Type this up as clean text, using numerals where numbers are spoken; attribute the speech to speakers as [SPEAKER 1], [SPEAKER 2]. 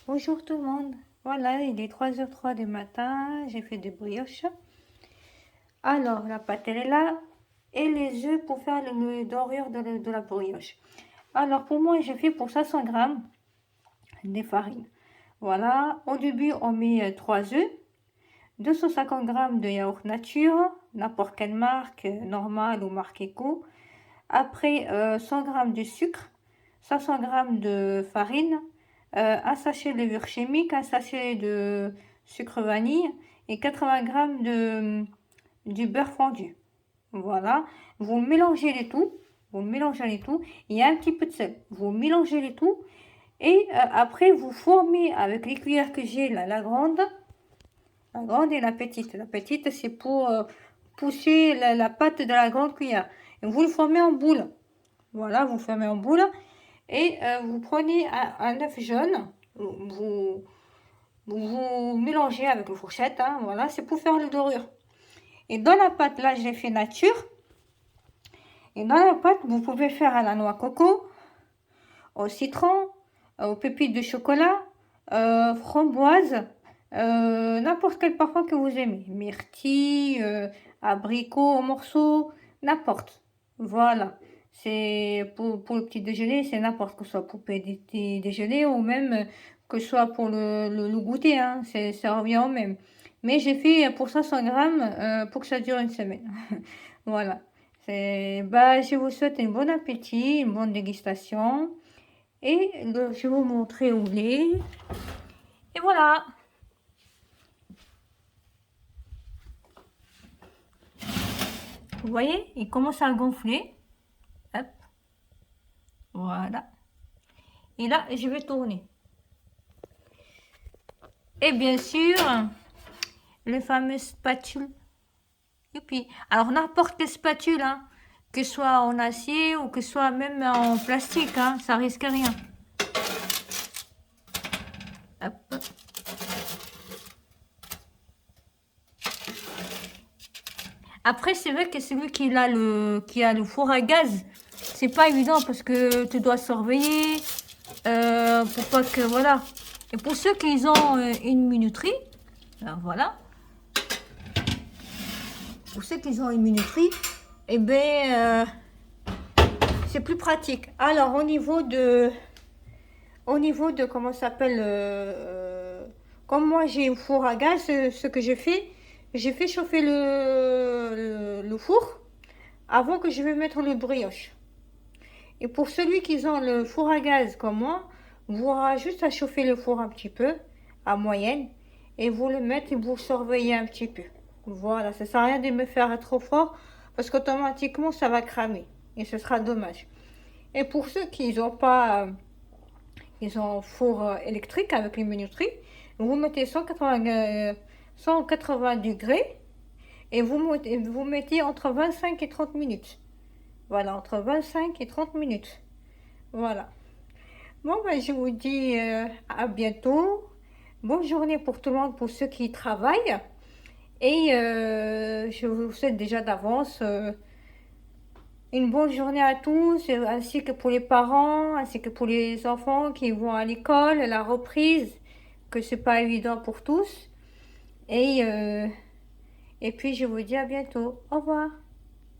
[SPEAKER 1] Bonjour tout le monde. Voilà, il est 3h03 du matin, j'ai fait des brioches. Alors, la pâte, elle est là. Et les œufs pour faire le dorure de la brioche. Alors, pour moi, j'ai fait pour 500 grammes de farine. Voilà, au début, on met 3 œufs, 250 grammes de yaourt nature, n'importe quelle marque, normale ou marque éco. Après, 100 grammes de sucre, 500 grammes de farine, un sachet de levure chimique, un sachet de sucre vanille et 80 grammes du beurre fondu. Voilà, vous mélangez les tout, vous mélangez les tout, il y a un petit peu de sel, vous mélangez les tout et après vous formez avec les cuillères que j'ai là, la grande et la petite. La petite c'est pour pousser la pâte de la grande cuillère. Et vous le formez en boule. Voilà, vous fermez en boule et vous prenez un œuf jaune, vous mélangez avec une fourchette, hein, voilà, c'est pour faire le dorure. Et dans la pâte, là, j'ai fait nature. Et dans la pâte, vous pouvez faire à la noix coco, au citron, aux pépites de chocolat, framboise, n'importe quel parfum que vous aimez. Myrtille, abricot, morceau, n'importe. Voilà. C'est pour le petit déjeuner, c'est n'importe que ce soit pour le petit déjeuner ou même que ce soit pour le goûter, hein, ça revient au même. Mais j'ai fait pour 500 grammes pour que ça dure une semaine. Voilà. Bah, je vous souhaite un bon appétit, une bonne dégustation. Et je vais vous montrer où il est. Et voilà. Vous voyez, il commence à gonfler. Hop. Voilà. Et là, je vais tourner. Et bien sûr, les fameuses spatules. Youpi. Alors, n'importe quelle spatule, hein, que ce soit en acier ou que ce soit même en plastique, hein, ça risque rien. Hop. Après, c'est vrai que celui qui a le four à gaz, c'est pas évident parce que tu dois surveiller pour pas que voilà. Et pour ceux qui ont une minuterie, alors voilà. Pour ceux qui ont une minuterie, eh ben c'est plus pratique. Alors au niveau de comment ça s'appelle, comme moi j'ai un four à gaz, ce que j'ai fait chauffer le four avant que je vais mettre le brioche. Et pour celui qui ont le four à gaz comme moi, vous aurez juste à chauffer le four un petit peu, à moyenne, et vous le mettez et vous surveillez un petit peu. Voilà, ça sert à rien de me faire trop fort, parce qu'automatiquement ça va cramer, et ce sera dommage. Et pour ceux qui n'ont pas, ils ont un four électrique avec les minuteries, vous mettez 180 degrés, et vous mettez entre 25 et 30 minutes. Voilà, entre 25 et 30 minutes. Voilà. Bon, ben, je vous dis à bientôt. Bonne journée pour tout le monde, pour ceux qui travaillent. Et je vous souhaite déjà d'avance une bonne journée à tous, ainsi que pour les parents, ainsi que pour les enfants qui vont à l'école, la reprise, que c'est pas évident pour tous. Et puis, je vous dis à bientôt. Au revoir.